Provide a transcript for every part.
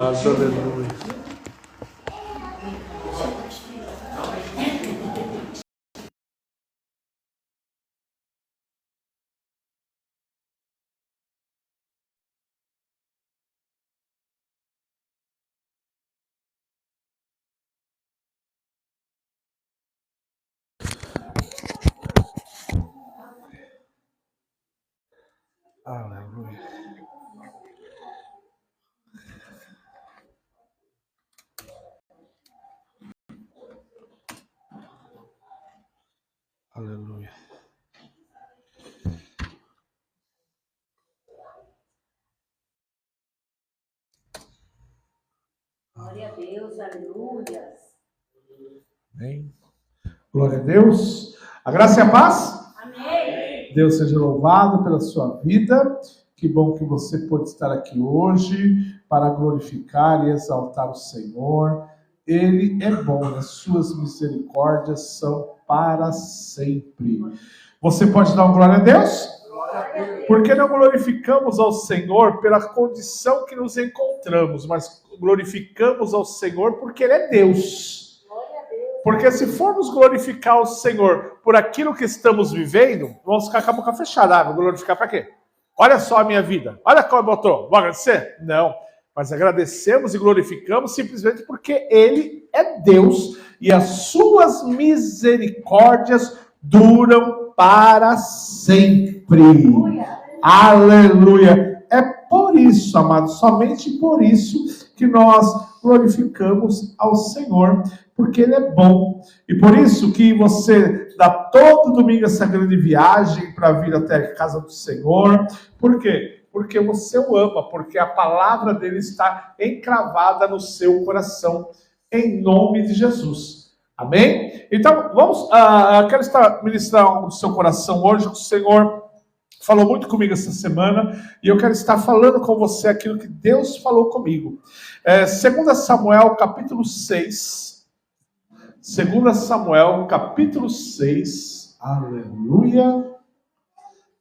Aleluia. Aleluia. Aleluia. Glória a Deus, aleluia. Amém. Glória a Deus. A graça e a paz. Amém. Deus seja louvado pela sua vida. Que bom que você pôde estar aqui hoje para glorificar e exaltar o Senhor. Ele é bom, as suas misericórdias são para sempre. Você pode dar um glória a Deus? Porque não glorificamos ao Senhor pela condição que nos encontramos, mas glorificamos ao Senhor porque Ele é Deus. Porque se formos glorificar o Senhor por aquilo que estamos vivendo, vamos ficar com a boca fechada. Vou glorificar para quê? Olha só a minha vida. Olha como eu estou. Vou agradecer? Não. Mas agradecemos e glorificamos simplesmente porque Ele é Deus e as suas misericórdias duram para sempre. Aleluia. É por isso, amados, somente por isso que nós glorificamos ao Senhor, porque Ele é bom. E por isso que você dá todo domingo essa grande viagem para vir até a casa do Senhor. Por quê? Porque você o ama, porque a palavra dele está encravada no seu coração, em nome de Jesus. Amém? Então, vamos, quero ministrar algo no seu coração hoje, que o Senhor falou muito comigo essa semana, e eu quero estar falando com você aquilo que Deus falou comigo. 2 Samuel, capítulo 6. 2 Samuel, capítulo 6. Aleluia.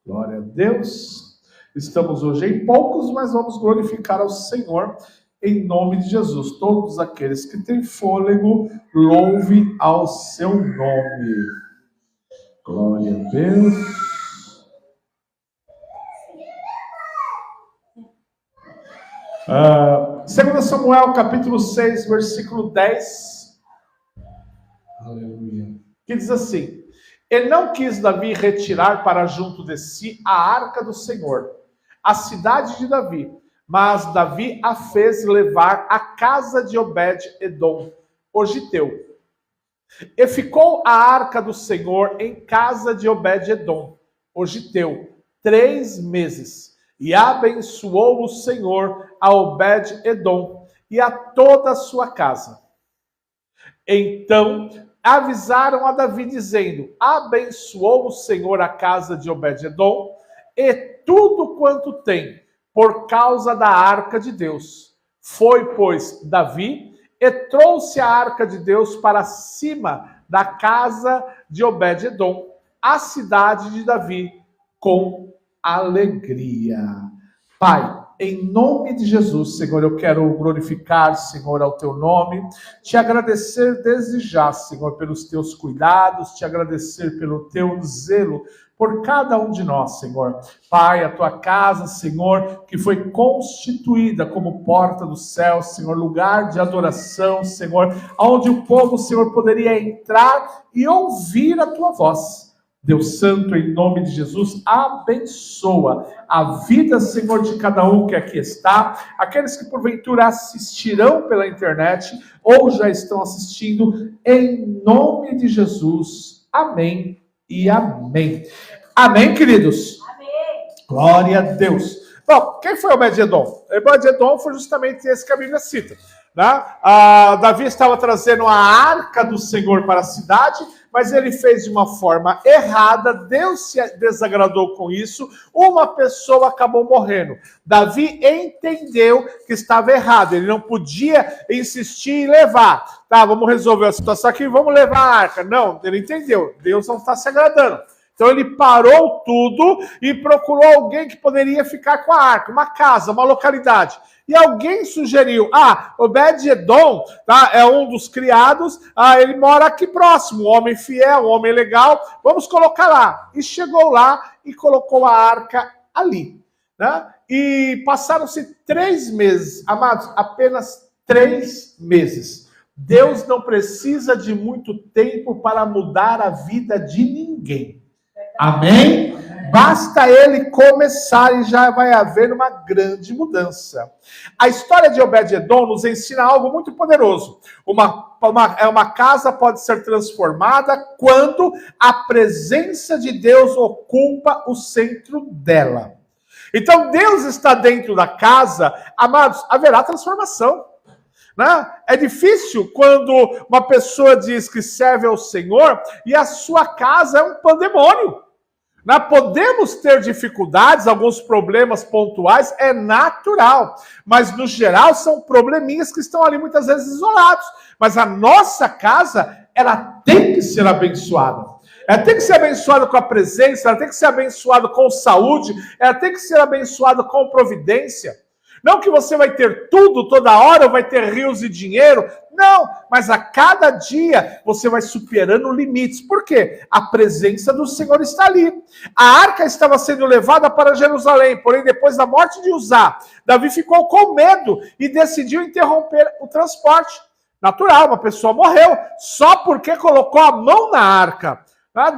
Glória a Deus. Estamos hoje em poucos, mas vamos glorificar ao Senhor em nome de Jesus. Todos aqueles que têm fôlego, louve ao seu nome. Glória a Deus. Segundo Samuel, capítulo 6, versículo 10. Aleluia. Que diz assim: E não quis Davi retirar para junto de si a arca do Senhor, a cidade de Davi, mas Davi a fez levar à casa de Obed-edom, o giteu. E ficou a arca do Senhor em casa de Obed-edom, o giteu, 3 meses. E abençoou o Senhor a Obed-edom e a toda a sua casa. Então avisaram a Davi, dizendo: Abençoou o Senhor a casa de Obed-edom e tudo quanto tem, por causa da arca de Deus. Foi, pois, Davi e trouxe a arca de Deus para cima da casa de Obed-edom, a cidade de Davi, com alegria. Pai, em nome de Jesus, Senhor, eu quero glorificar, Senhor, ao teu nome, te agradecer desde já, Senhor, pelos teus cuidados, te agradecer pelo teu zelo por cada um de nós, Senhor. Pai, a tua casa, Senhor, que foi constituída como porta do céu, Senhor, lugar de adoração, Senhor, onde o povo, Senhor, poderia entrar e ouvir a tua voz. Deus Santo, em nome de Jesus, abençoa a vida, Senhor, de cada um que aqui está, aqueles que porventura assistirão pela internet ou já estão assistindo, em nome de Jesus. Amém e amém. Amém, queridos? Amém. Glória a Deus. Bom, quem foi Obed-edom? Obed-edom foi justamente esse que a Bíblia cita. Né? Davi estava trazendo a arca do Senhor para a cidade, mas ele fez de uma forma errada, Deus se desagradou com isso, uma pessoa acabou morrendo. Davi entendeu que estava errado, ele não podia insistir em levar. Tá, vamos resolver a situação aqui, vamos levar a arca. Não, ele entendeu, Deus não está se agradando. Então ele parou tudo e procurou alguém que poderia ficar com a arca, uma casa, uma localidade. E alguém sugeriu, Obed-Edom, tá, é um dos criados, ele mora aqui próximo, um homem fiel, um homem legal, vamos colocar lá. E chegou lá e colocou a arca ali. Né? E passaram-se 3 meses, amados, apenas 3 meses. Deus não precisa de muito tempo para mudar a vida de ninguém. Amém? Basta ele começar e já vai haver uma grande mudança. A história de Obed-Edom nos ensina algo muito poderoso. Uma casa pode ser transformada quando a presença de Deus ocupa o centro dela. Então Deus está dentro da casa, amados, haverá transformação. Né? É difícil quando uma pessoa diz que serve ao Senhor e a sua casa é um pandemônio. Né? Podemos ter dificuldades, alguns problemas pontuais, é natural. Mas, no geral, são probleminhas que estão ali muitas vezes isolados. Mas a nossa casa, ela tem que ser abençoada. Ela tem que ser abençoada com a presença, ela tem que ser abençoada com saúde, ela tem que ser abençoada com providência. Não que você vai ter tudo toda hora, ou vai ter rios de dinheiro. Não, mas a cada dia você vai superando limites. Por quê? A presença do Senhor está ali. A arca estava sendo levada para Jerusalém, porém depois da morte de Uzá, Davi ficou com medo e decidiu interromper o transporte. Natural, uma pessoa morreu só porque colocou a mão na arca.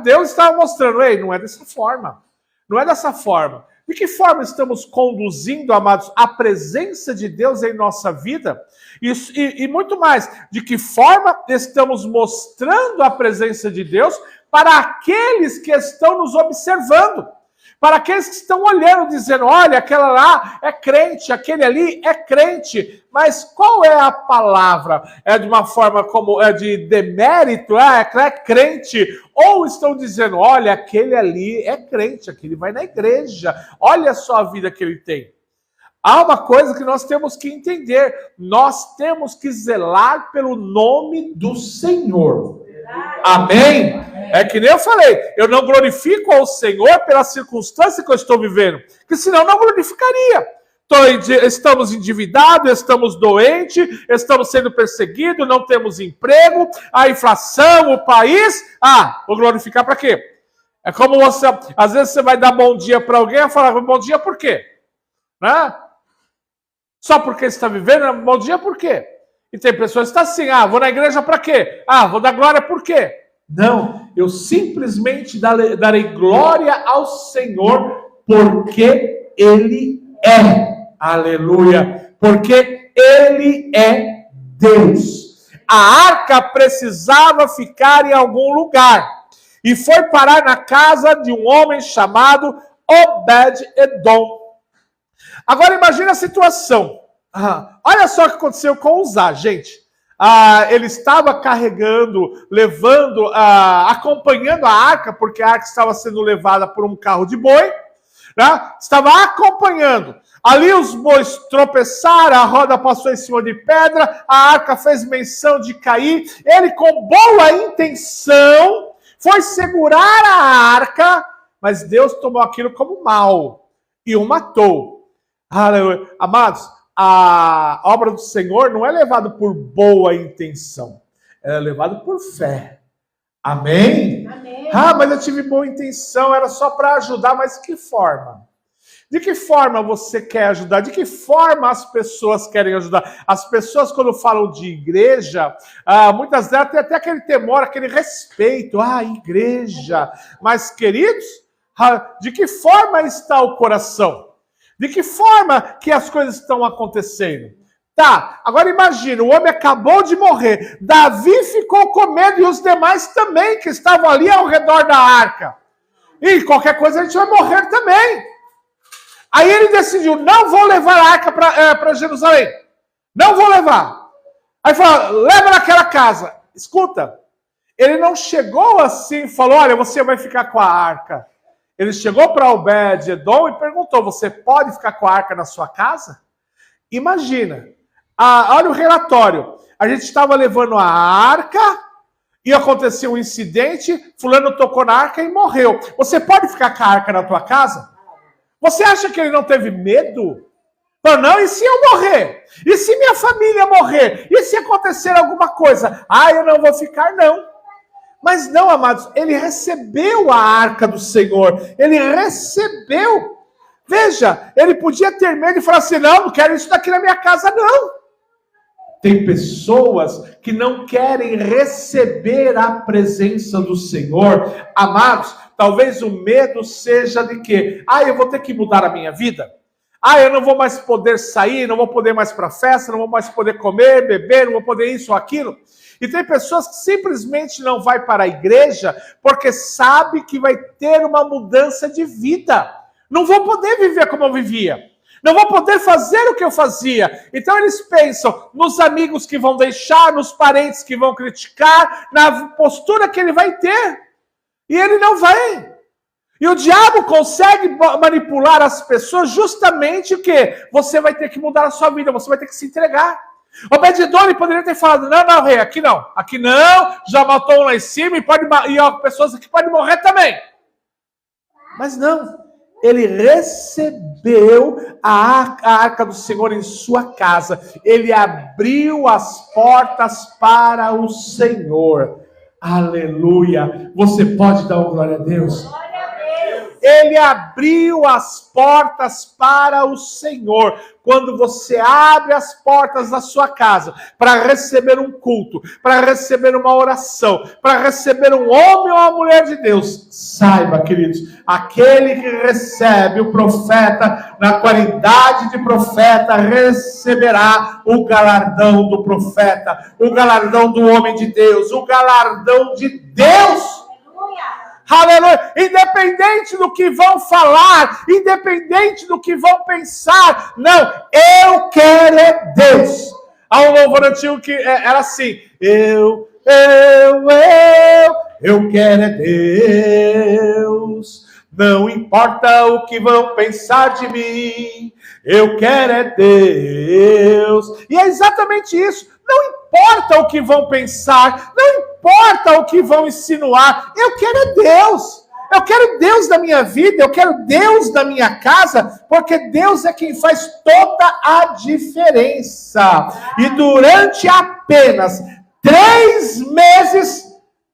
Deus estava mostrando, ei, não é dessa forma. Não é dessa forma. De que forma estamos conduzindo, amados, a presença de Deus em nossa vida? E muito mais, de que forma estamos mostrando a presença de Deus para aqueles que estão nos observando? Para aqueles que estão olhando, dizendo, olha, aquela lá é crente, aquele ali é crente. Mas qual é a palavra? É de uma forma como é de demérito? É crente? Ou estão dizendo, olha, aquele ali é crente, aquele vai na igreja. Olha só a vida que ele tem. Há uma coisa que nós temos que entender. Nós temos que zelar pelo nome do Senhor. Amém? É que nem eu falei, eu não glorifico ao Senhor pela circunstância que eu estou vivendo, que senão não glorificaria. Estamos endividados, estamos doentes, estamos sendo perseguidos, não temos emprego, a inflação, o país. Vou glorificar para quê? É como você, às vezes você vai dar bom dia para alguém e fala, bom dia por quê? Né? Só porque você está vivendo, bom dia por quê? E tem pessoas que estão assim, vou na igreja para quê? Vou dar glória por quê? Não, eu simplesmente darei glória ao Senhor porque Ele é. Aleluia. Porque Ele é Deus. A arca precisava ficar em algum lugar. E foi parar na casa de um homem chamado Obed-Edom. Agora imagine a situação. Olha só o que aconteceu com Uzá, gente. Ele estava carregando, levando, acompanhando a arca, porque a arca estava sendo levada por um carro de boi, né? Estava acompanhando. Ali os bois tropeçaram, a roda passou em cima de pedra, a arca fez menção de cair. Ele, com boa intenção, foi segurar a arca, mas Deus tomou aquilo como mal e o matou. Aleluia. Amados, a obra do Senhor não é levada por boa intenção, é levada por fé. Amém? Amém. Mas eu tive boa intenção, era só para ajudar, mas de que forma? De que forma você quer ajudar? De que forma as pessoas querem ajudar? As pessoas, quando falam de igreja, muitas delas têm até aquele temor, aquele respeito. Igreja. Mas, queridos, de que forma está o coração? De que forma que as coisas estão acontecendo? Agora imagina, o homem acabou de morrer. Davi ficou com medo e os demais também que estavam ali ao redor da arca. E qualquer coisa a gente vai morrer também. Aí ele decidiu, não vou levar a arca para Jerusalém. Não vou levar. Aí falou, leva naquela casa. Escuta, ele não chegou assim e falou, olha, você vai ficar com a arca. Ele chegou para Obed-Edom e perguntou, você pode ficar com a arca na sua casa? Imagina, olha o relatório. A gente estava levando a arca e aconteceu um incidente, fulano tocou na arca e morreu. Você pode ficar com a arca na tua casa? Você acha que ele não teve medo? Não, e se eu morrer? E se minha família morrer? E se acontecer alguma coisa? Eu não vou ficar, não. Mas não, amados, ele recebeu a arca do Senhor. Ele recebeu. Veja, ele podia ter medo e falar assim, não quero isso daqui na minha casa, não. Tem pessoas que não querem receber a presença do Senhor. Amados, talvez o medo seja de quê? Eu vou ter que mudar a minha vida. Eu não vou mais poder sair, não vou poder mais para festa, não vou mais poder comer, beber, não vou poder isso ou aquilo. E tem pessoas que simplesmente não vai para a igreja porque sabe que vai ter uma mudança de vida. Não vou poder viver como eu vivia. Não vou poder fazer o que eu fazia. Então eles pensam nos amigos que vão deixar, nos parentes que vão criticar, na postura que ele vai ter. E ele não vai. E o diabo consegue manipular as pessoas justamente o quê? Você vai ter que mudar a sua vida, você vai ter que se entregar. Obed-edom poderia ter falado, não, rei, aqui não, já matou um lá em cima e pessoas aqui podem morrer também. Mas não, ele recebeu a arca do Senhor em sua casa, ele abriu as portas para o Senhor. Aleluia! Você pode dar uma glória a Deus? Ele abriu as portas para o Senhor. Quando você abre as portas da sua casa para receber um culto, para receber uma oração, para receber um homem ou uma mulher de Deus, saiba, queridos, aquele que recebe o profeta na qualidade de profeta, receberá o galardão do profeta, o galardão do homem de Deus, o galardão de Deus. Aleluia! Independente do que vão falar, independente do que vão pensar, não, eu quero é Deus. Há um louvor antigo que era assim, eu quero é Deus, não importa o que vão pensar de mim, eu quero é Deus. E é exatamente isso, não importa o que vão pensar, não importa o que vão insinuar, eu quero é Deus. Eu quero Deus da minha vida, eu quero Deus da minha casa, porque Deus é quem faz toda a diferença. E durante apenas 3 meses,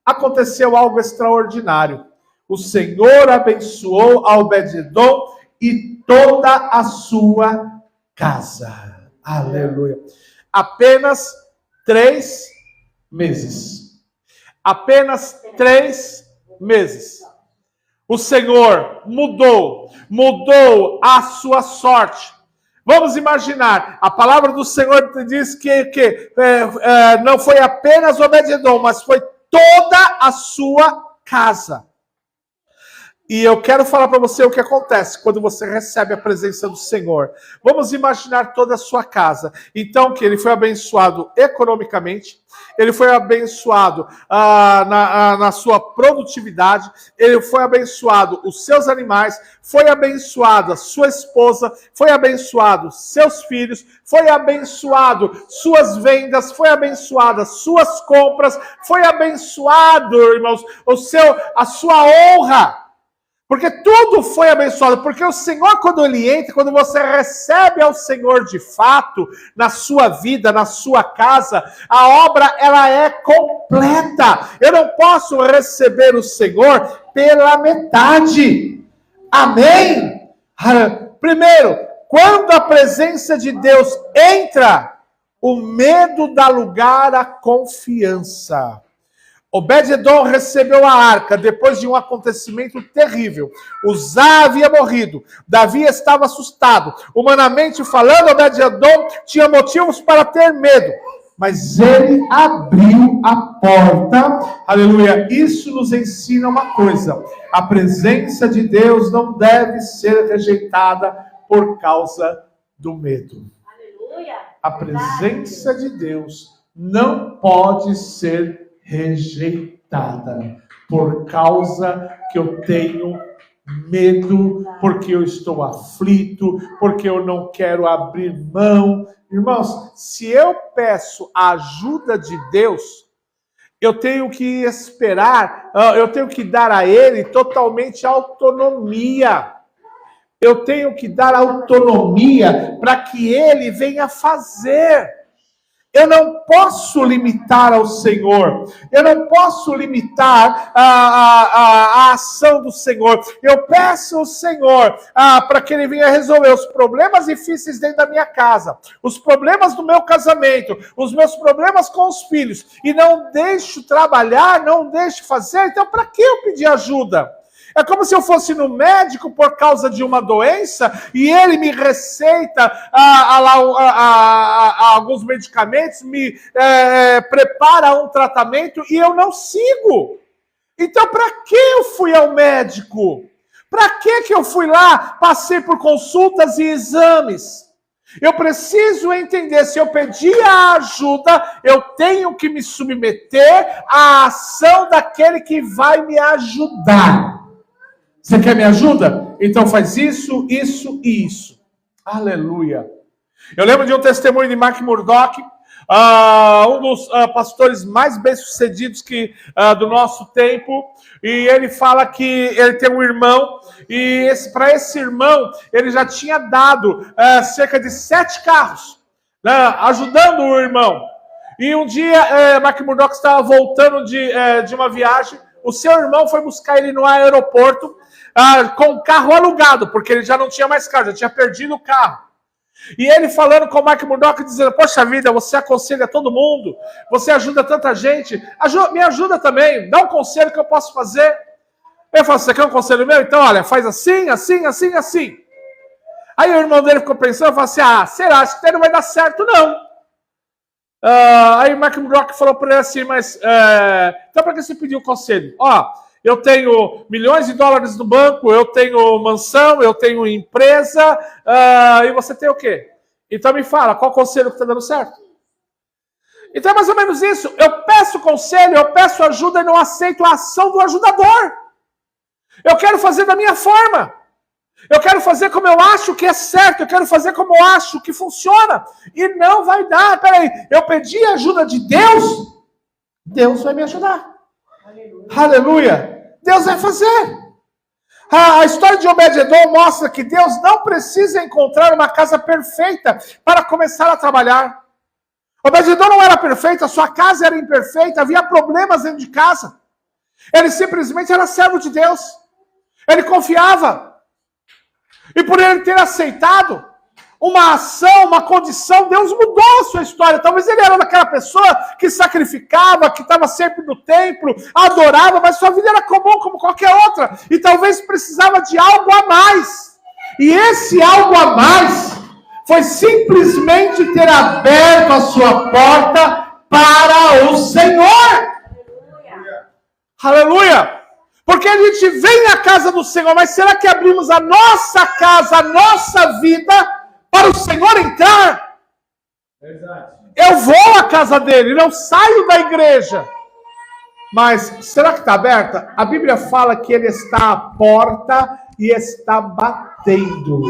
aconteceu algo extraordinário. O Senhor abençoou a Obed-edom e toda a sua casa. Aleluia. Apenas 3 meses. Apenas 3 meses. O Senhor mudou a sua sorte. Vamos imaginar, a palavra do Senhor diz que não foi apenas Obed-edom, mas foi toda a sua casa. E eu quero falar para você o que acontece quando você recebe a presença do Senhor. Vamos imaginar toda a sua casa. Então, que ele foi abençoado economicamente, ele foi abençoado na sua produtividade, ele foi abençoado os seus animais, foi abençoado a sua esposa, foi abençoado seus filhos, foi abençoado suas vendas, foi abençoado as suas compras, foi abençoado, irmãos, a sua honra. Porque tudo foi abençoado, porque o Senhor, quando Ele entra, quando você recebe ao Senhor de fato, na sua vida, na sua casa, a obra, ela é completa. Eu não posso receber o Senhor pela metade. Amém? Primeiro, quando a presença de Deus entra, o medo dá lugar à confiança. Obed-edom recebeu a arca depois de um acontecimento terrível. Uzá havia morrido. Davi estava assustado. Humanamente falando, Obed-edom tinha motivos para ter medo. Mas ele abriu a porta. Aleluia. Isso nos ensina uma coisa. A presença de Deus não deve ser rejeitada por causa do medo. Aleluia. A presença de Deus não pode ser rejeitada por causa que eu tenho medo, porque eu estou aflito, porque eu não quero abrir mão. Irmãos, se eu peço a ajuda de Deus, eu tenho que esperar, eu tenho que dar a ele totalmente autonomia. Eu tenho que dar autonomia para que ele venha fazer. Eu não posso limitar ao Senhor. Eu não posso limitar a ação do Senhor. Eu peço ao Senhor para que Ele venha resolver os problemas difíceis dentro da minha casa, os problemas do meu casamento, os meus problemas com os filhos. E não deixo trabalhar, não deixo fazer. Então, para que eu pedir ajuda? É como se eu fosse no médico por causa de uma doença e ele me receita alguns medicamentos, me prepara um tratamento e eu não sigo. Então, para que eu fui ao médico? Para que eu fui lá, passei por consultas e exames? Eu preciso entender, se eu pedir a ajuda, eu tenho que me submeter à ação daquele que vai me ajudar. Você quer me ajuda? Então faz isso, isso e isso. Aleluia. Eu lembro de um testemunho de Mark Murdock, um dos pastores mais bem-sucedidos do nosso tempo. E ele fala que ele tem um irmão, e para esse irmão, ele já tinha dado cerca de 7 carros, ajudando o irmão. E um dia, Mark Murdock estava voltando de uma viagem, o seu irmão foi buscar ele no aeroporto, com o carro alugado, porque ele já não tinha mais carro, já tinha perdido o carro. E ele falando com o Mark Murdock, dizendo: poxa vida, você aconselha todo mundo, você ajuda tanta gente, me ajuda também, dá um conselho que eu posso fazer. Ele falou: você quer um conselho meu? Então, olha, faz assim, assim, assim, assim. Aí o irmão dele ficou pensando, falou assim: será, acho que não vai dar certo não. Aí o Mark Murdock falou para ele assim: mas, então para que você pediu o conselho? Eu tenho milhões de dólares no banco, eu tenho mansão, eu tenho empresa, e você tem o quê? Então me fala, qual conselho que está dando certo? Então é mais ou menos isso. Eu peço conselho, eu peço ajuda e não aceito a ação do ajudador. Eu quero fazer da minha forma. Eu quero fazer como eu acho que é certo, eu quero fazer como eu acho que funciona. E não vai dar, peraí, eu pedi a ajuda de Deus, Deus vai me ajudar. Aleluia. Deus vai fazer. A história de Obed-Edom mostra que Deus não precisa encontrar uma casa perfeita para começar a trabalhar. Obed-Edom não era perfeito, a sua casa era imperfeita, havia problemas dentro de casa. Ele simplesmente era servo de Deus. Ele confiava. E por ele ter aceitado uma ação, uma condição, Deus mudou a sua história. Talvez ele era daquela pessoa que sacrificava, que estava sempre no templo, adorava, mas sua vida era comum como qualquer outra. E talvez precisava de algo a mais. E esse algo a mais foi simplesmente ter aberto a sua porta para o Senhor. Aleluia! Porque a gente vem à casa do Senhor, mas será que abrimos a nossa casa, a nossa vida para o Senhor entrar? Verdade. Eu vou à casa dele, não saio da igreja. Mas será que está aberta? A Bíblia fala que ele está à porta e está batendo.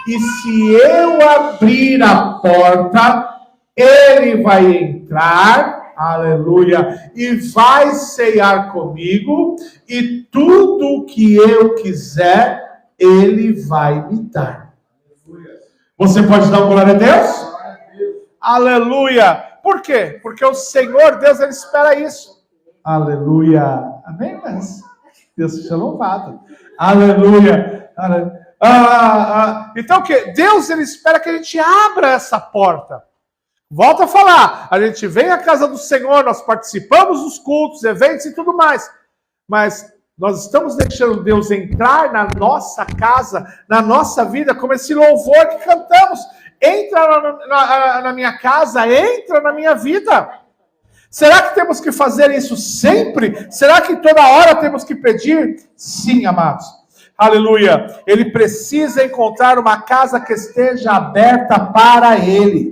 E se eu abrir a porta, ele vai entrar, aleluia, e vai ceiar comigo, e tudo o que eu quiser, ele vai me dar. Você pode dar glória a Deus? Aleluia! Por quê? Porque o Senhor, Deus, ele espera isso. Aleluia! Amém, mas Deus seja louvado. Aleluia! Então o quê? Deus, ele espera que a gente abra essa porta. Volto a falar, a gente vem à casa do Senhor, nós participamos dos cultos, eventos e tudo mais. Mas nós estamos deixando Deus entrar na nossa casa, na nossa vida, como esse louvor que cantamos. Entra na minha casa, entra na minha vida. Será que temos que fazer isso sempre? Será que toda hora temos que pedir? Sim, amados. Aleluia. Ele precisa encontrar uma casa que esteja aberta para ele.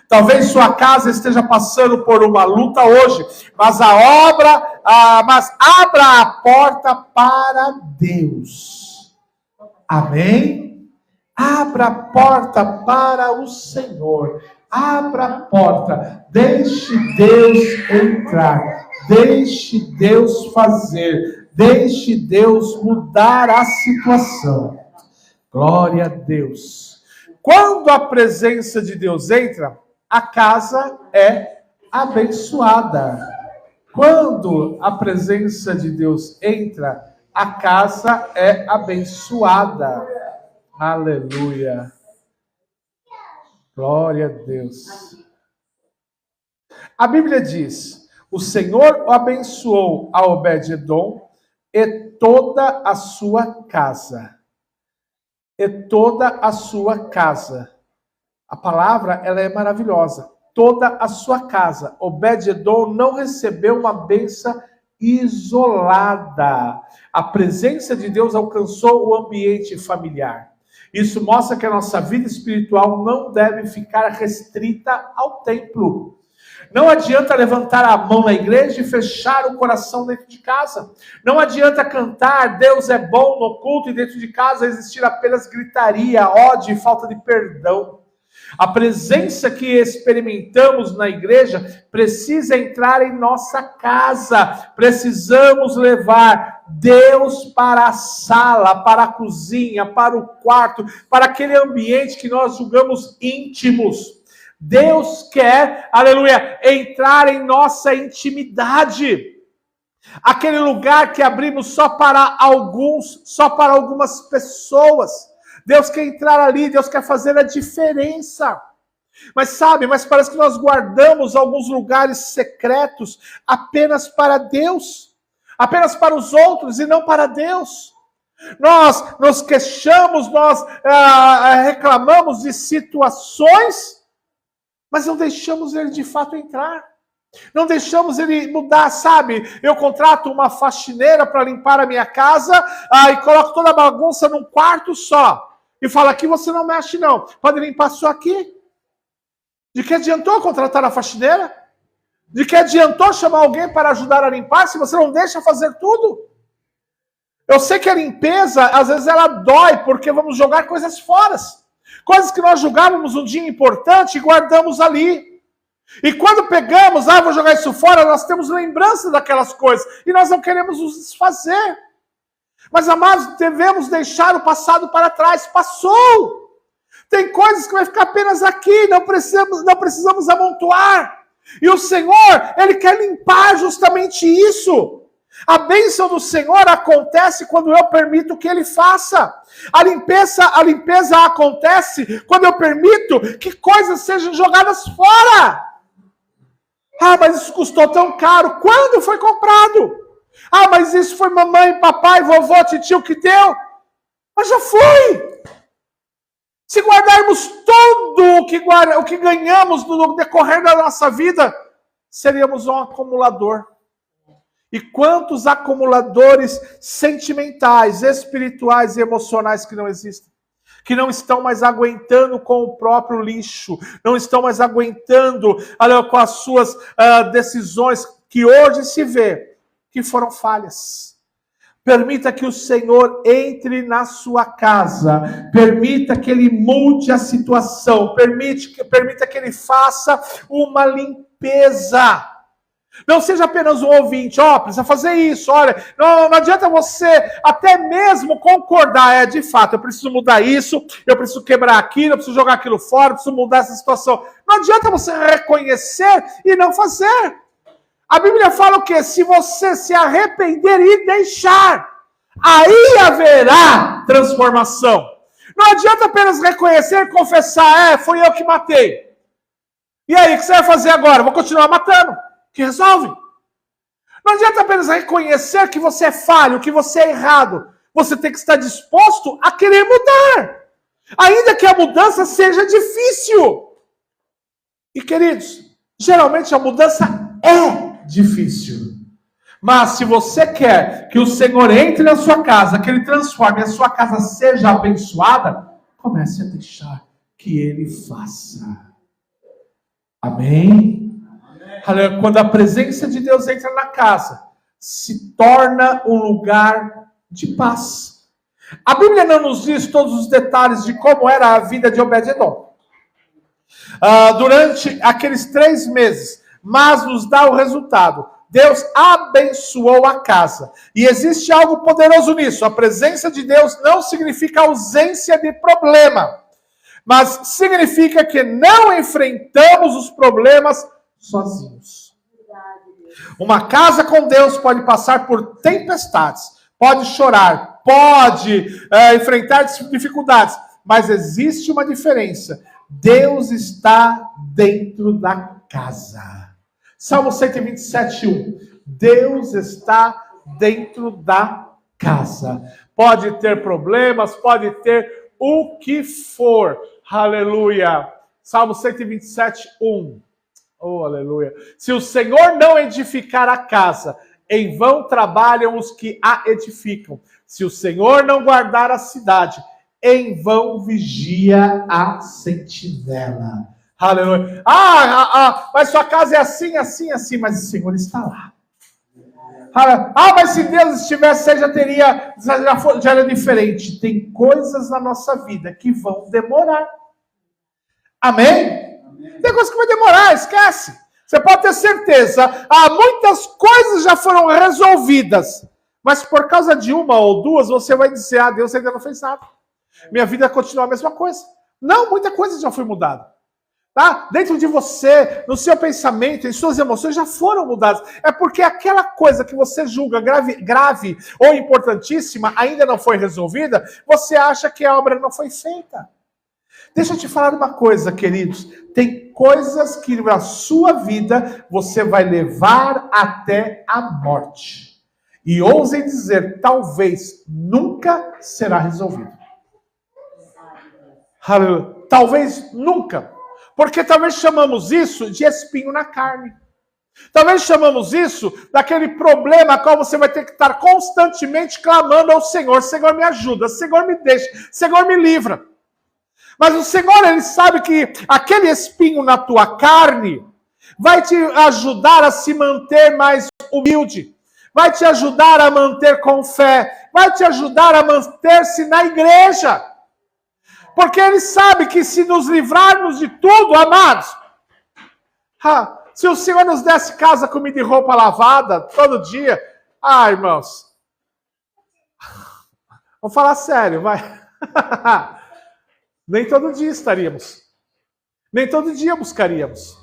Talvez sua casa esteja passando por uma luta hoje, mas abra a porta para Deus. Amém? Abra a porta para o Senhor. Abra a porta. Deixe Deus entrar. Deixe Deus fazer. Deixe Deus mudar a situação. Glória a Deus. Quando a presença de Deus entra, a casa é abençoada. Quando a presença de Deus entra, a casa é abençoada. Aleluia. Glória a Deus. A Bíblia diz: o Senhor o abençoou a Obed-edom e toda a sua casa. E toda a sua casa. A palavra, ela é maravilhosa. Toda a sua casa. Obed-edom não recebeu uma bênção isolada. A presença de Deus alcançou o ambiente familiar. Isso mostra que a nossa vida espiritual não deve ficar restrita ao templo. Não adianta levantar a mão na igreja e fechar o coração dentro de casa. Não adianta cantar Deus é bom no culto e dentro de casa existir apenas gritaria, ódio e falta de perdão. A presença que experimentamos na igreja precisa entrar em nossa casa. Precisamos levar Deus para a sala, para a cozinha, para o quarto, para aquele ambiente que nós julgamos íntimos. Deus quer, aleluia, entrar em nossa intimidade. Aquele lugar que abrimos só para alguns, só para algumas pessoas. Deus quer entrar ali, Deus quer fazer a diferença. Mas parece que nós guardamos alguns lugares secretos apenas para Deus. Apenas para os outros e não para Deus. Nós nos queixamos, nós reclamamos de situações, mas não deixamos ele de fato entrar. Não deixamos ele mudar, Eu contrato uma faxineira para limpar a minha casa e coloco toda a bagunça num quarto só. E falo, aqui você não mexe não. Pode limpar só aqui. De que adiantou contratar a faxineira? De que adiantou chamar alguém para ajudar a limpar se você não deixa fazer tudo? Eu sei que a limpeza, às vezes ela dói, porque vamos jogar coisas fora. Coisas que nós julgávamos um dia importante e guardamos ali. E quando pegamos, vou jogar isso fora, nós temos lembrança daquelas coisas. E nós não queremos nos desfazer. Mas, amados, devemos deixar o passado para trás. Passou. Tem coisas que vai ficar apenas aqui, não precisamos amontoar. E o Senhor, Ele quer limpar justamente isso. A bênção do Senhor acontece quando eu permito que Ele faça. A limpeza acontece quando eu permito que coisas sejam jogadas fora. Mas isso custou tão caro. Quando foi comprado? Mas isso foi mamãe, papai, vovó, titio que deu. Mas já foi. Se guardarmos tudo o que ganhamos no decorrer da nossa vida, seríamos um acumulador. E quantos acumuladores sentimentais, espirituais e emocionais que não existem? Que não estão mais aguentando com o próprio lixo, não estão mais aguentando com as suas decisões que hoje se vê que foram falhas. Permita que o Senhor entre na sua casa, permita que Ele mude a situação, permita que Ele faça uma limpeza. Não seja apenas um ouvinte, precisa fazer isso, olha, não adianta você até mesmo concordar, de fato, eu preciso mudar isso, eu preciso quebrar aquilo, eu preciso jogar aquilo fora, eu preciso mudar essa situação. Não adianta você reconhecer e não fazer. A Bíblia fala o quê? Se você se arrepender e deixar, aí haverá transformação. Não adianta apenas reconhecer e confessar, foi eu que matei. E aí, o que você vai fazer agora? Vou continuar matando. Que resolve. Não adianta apenas reconhecer que você é falho, que você é errado. Você tem que estar disposto a querer mudar. Ainda que a mudança seja difícil. E, queridos, geralmente a mudança é difícil. Mas se você quer que o Senhor entre na sua casa, que Ele transforme a sua casa seja abençoada, comece a deixar que Ele faça. Amém? Quando a presença de Deus entra na casa, se torna um lugar de paz. A Bíblia não nos diz todos os detalhes de como era a vida de Obed-edom durante aqueles 3 meses, mas nos dá o resultado. Deus abençoou a casa. E existe algo poderoso nisso. A presença de Deus não significa ausência de problema, mas significa que não enfrentamos os problemas sozinhos. Uma casa com Deus pode passar por tempestades, pode chorar, pode enfrentar dificuldades, mas existe uma diferença. Deus está dentro da casa. Salmo 127:1. Deus está dentro da casa. Pode ter problemas, pode ter o que for. Aleluia. Salmo 127:1. Oh, aleluia. Se o Senhor não edificar a casa, em vão trabalham os que a edificam. Se o Senhor não guardar a cidade, em vão vigia a sentinela. Aleluia. Mas sua casa é assim, assim, assim, mas o Senhor está lá. Mas se Deus estivesse, já era diferente. Tem coisas na nossa vida que vão demorar. Amém? Tem coisa que vai demorar, esquece. Você pode ter certeza. Muitas coisas já foram resolvidas. Mas por causa de uma ou duas, você vai dizer, Deus ainda não fez nada. Minha vida continua a mesma coisa. Não, muita coisa já foi mudada. Tá? Dentro de você, no seu pensamento, em suas emoções já foram mudadas. É porque aquela coisa que você julga grave ou importantíssima ainda não foi resolvida, você acha que a obra não foi feita. Deixa eu te falar uma coisa, queridos. Tem coisas que na sua vida você vai levar até a morte. E ousem dizer, talvez nunca será resolvido. Talvez nunca. Porque talvez chamamos isso de espinho na carne. Talvez chamamos isso daquele problema a qual você vai ter que estar constantemente clamando ao Senhor. Senhor, me ajuda. Senhor, me deixa. Senhor, me livra. Mas o Senhor, Ele sabe que aquele espinho na tua carne vai te ajudar a se manter mais humilde. Vai te ajudar a manter com fé. Vai te ajudar a manter-se na igreja. Porque Ele sabe que se nos livrarmos de tudo, amados, se o Senhor nos desse casa, comida e roupa lavada todo dia, irmãos, vamos falar sério, vai. Nem todo dia estaríamos. Nem todo dia buscaríamos.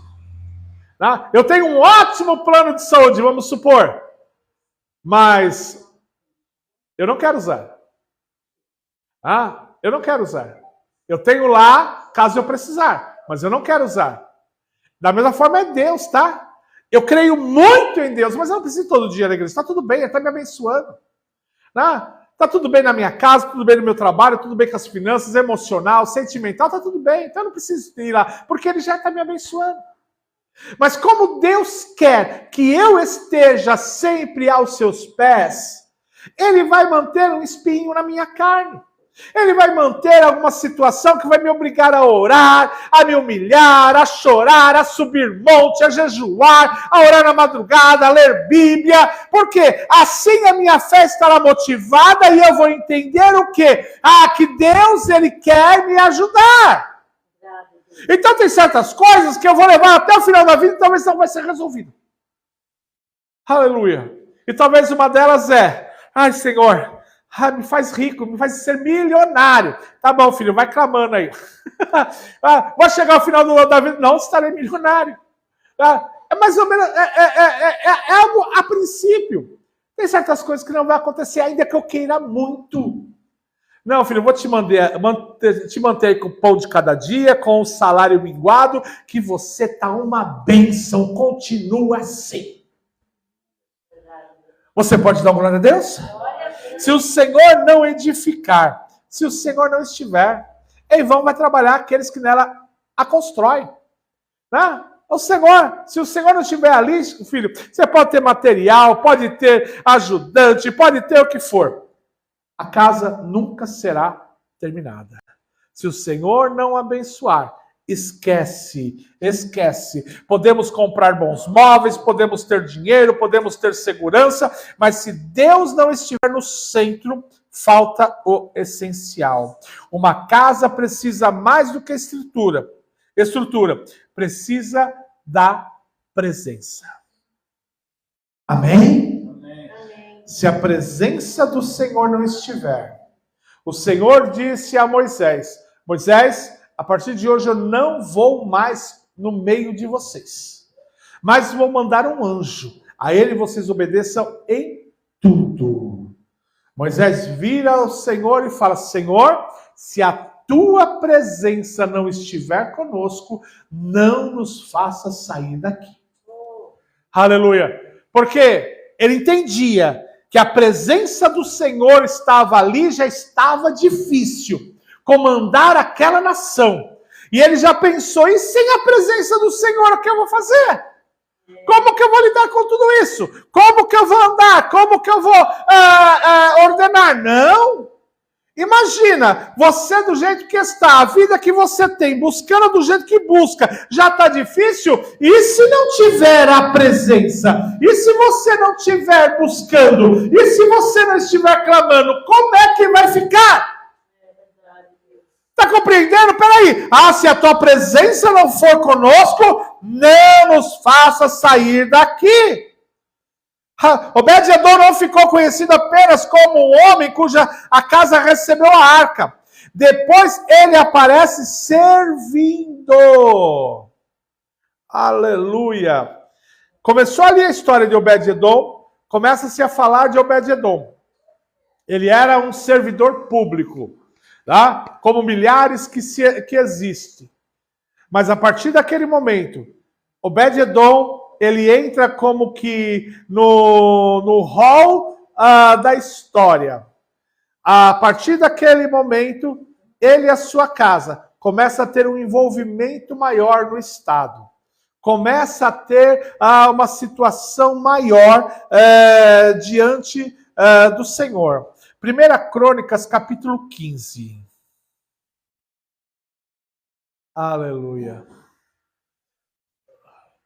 Eu tenho um ótimo plano de saúde, vamos supor, mas eu não quero usar. Eu não quero usar. Eu tenho lá, caso eu precisar, mas eu não quero usar. Da mesma forma é Deus, tá? Eu creio muito em Deus, mas eu não preciso todo dia na igreja. Está tudo bem, Ele está me abençoando. Está tudo bem na minha casa, tudo bem no meu trabalho, tudo bem com as finanças, emocional, sentimental, está tudo bem. Então eu não preciso ir lá, porque Ele já está me abençoando. Mas como Deus quer que eu esteja sempre aos seus pés, Ele vai manter um espinho na minha carne. Ele vai manter alguma situação que vai me obrigar a orar, a me humilhar, a chorar, a subir monte, a jejuar, a orar na madrugada, a ler Bíblia. Porque assim a minha fé estará motivada e eu vou entender o quê? Que Deus, Ele quer me ajudar. Então tem certas coisas que eu vou levar até o final da vida e talvez não vai ser resolvido. Aleluia. E talvez uma delas é, Senhor, me faz rico, me faz ser milionário. Tá bom, filho, vai clamando aí. Vai chegar ao final da vida, não estarei milionário. É mais ou menos, é algo a princípio. Tem certas coisas que não vai acontecer, ainda que eu queira muito. Não, filho, eu vou te manter com o pão de cada dia, com o salário minguado, que você tá uma bênção, continua assim. Você pode dar glória a Deus? Se o Senhor não edificar, se o Senhor não estiver, em vão vai trabalhar aqueles que nela a constroem. Se o Senhor não estiver ali, filho, você pode ter material, pode ter ajudante, pode ter o que for. A casa nunca será terminada. Se o Senhor não abençoar, esquece. Podemos comprar bons móveis, podemos ter dinheiro, podemos ter segurança, mas se Deus não estiver no centro, falta o essencial. Uma casa precisa mais do que estrutura. Precisa da presença. Amém? Amém. Se a presença do Senhor não estiver, o Senhor disse a Moisés: Moisés, a partir de hoje eu não vou mais no meio de vocês, mas vou mandar um anjo. A ele vocês obedeçam em tudo. Moisés vira ao Senhor e fala: Senhor, se a tua presença não estiver conosco, não nos faça sair daqui. Aleluia. Porque ele entendia que a presença do Senhor estava ali, já estava difícil comandar aquela nação. E ele já pensou: e sem a presença do Senhor, o que eu vou fazer? Como que eu vou lidar com tudo isso? Como que eu vou andar? Como que eu vou ordenar? Não! Imagina, você do jeito que está, a vida que você tem, buscando do jeito que busca, já está difícil? E se não tiver a presença? E se você não estiver buscando? E se você não estiver clamando? Como é que vai ficar? Está compreendendo? Peraí. Se a tua presença não for conosco, não nos faça sair daqui. Obed-edom não ficou conhecido apenas como um homem cuja a casa recebeu a arca. Depois ele aparece servindo. Aleluia. Começou ali a história de Obed-edom. Começa-se a falar de Obed-edom. Ele era um servidor público, tá? Como milhares que existem. Mas a partir daquele momento, Obed-edom, ele entra como que no hall da história. A partir daquele momento, ele e a sua casa começa a ter um envolvimento maior no Estado. Começa a ter uma situação maior diante do Senhor. 1 Crônicas, capítulo 15. Aleluia.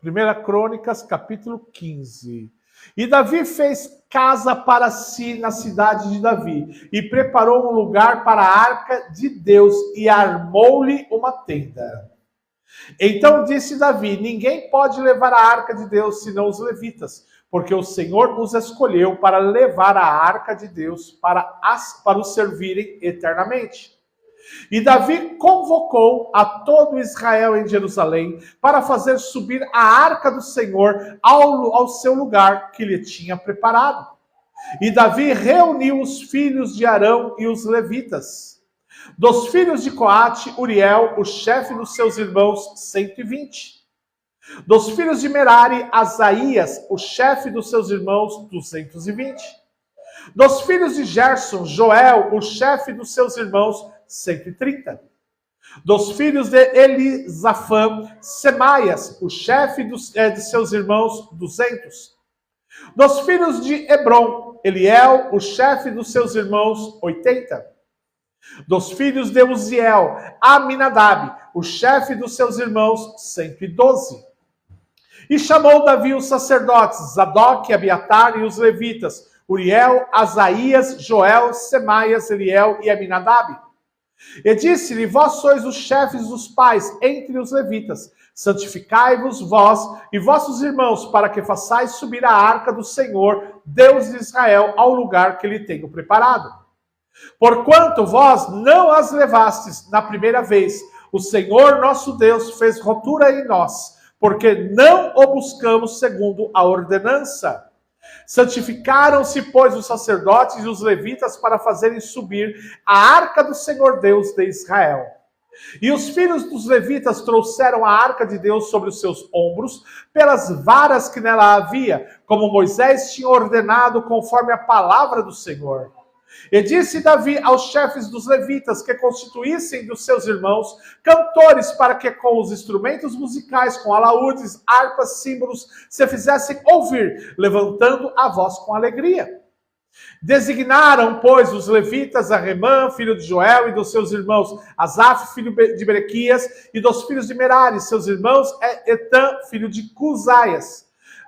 1 Crônicas, capítulo 15. E Davi fez casa para si na cidade de Davi, e preparou um lugar para a arca de Deus, e armou-lhe uma tenda. Então disse Davi: ninguém pode levar a arca de Deus, senão os levitas, porque o Senhor os escolheu para levar a arca de Deus para o servirem eternamente. E Davi convocou a todo Israel em Jerusalém para fazer subir a arca do Senhor ao seu lugar que lhe tinha preparado. E Davi reuniu os filhos de Arão e os levitas. Dos filhos de Coate, Uriel, o chefe dos seus irmãos, 120. Dos filhos de Merari, Asaías, o chefe dos seus irmãos, 220. Dos filhos de Gerson, Joel, o chefe dos seus irmãos, 130. Dos filhos de Elisafã, Semaias, o chefe de seus irmãos, 200. Dos filhos de Hebron, Eliel, o chefe dos seus irmãos, 80. Dos filhos de Uziel, Aminadab, o chefe dos seus irmãos, 112. E chamou Davi os sacerdotes, Zadok, Abiatar e os levitas, Uriel, Asaías, Joel, Semaias, Eliel e Aminadab. E disse-lhe: vós sois os chefes dos pais entre os levitas. Santificai-vos vós e vossos irmãos, para que façais subir a arca do Senhor, Deus de Israel, ao lugar que lhe tenho preparado. Porquanto vós não as levastes na primeira vez, o Senhor nosso Deus fez rotura em nós, porque não o buscamos segundo a ordenança. Santificaram-se, pois, os sacerdotes e os levitas para fazerem subir a arca do Senhor Deus de Israel. E os filhos dos levitas trouxeram a arca de Deus sobre os seus ombros, pelas varas que nela havia, como Moisés tinha ordenado, conforme a palavra do Senhor. E disse Davi aos chefes dos levitas que constituíssem dos seus irmãos cantores, para que com os instrumentos musicais, com alaúdes, harpas, símbolos, se fizessem ouvir, levantando a voz com alegria. Designaram, pois, os levitas a Remã, filho de Joel, e dos seus irmãos Asaf, filho de Berequias, e dos filhos de Merari, seus irmãos Etan, filho de Cusaias.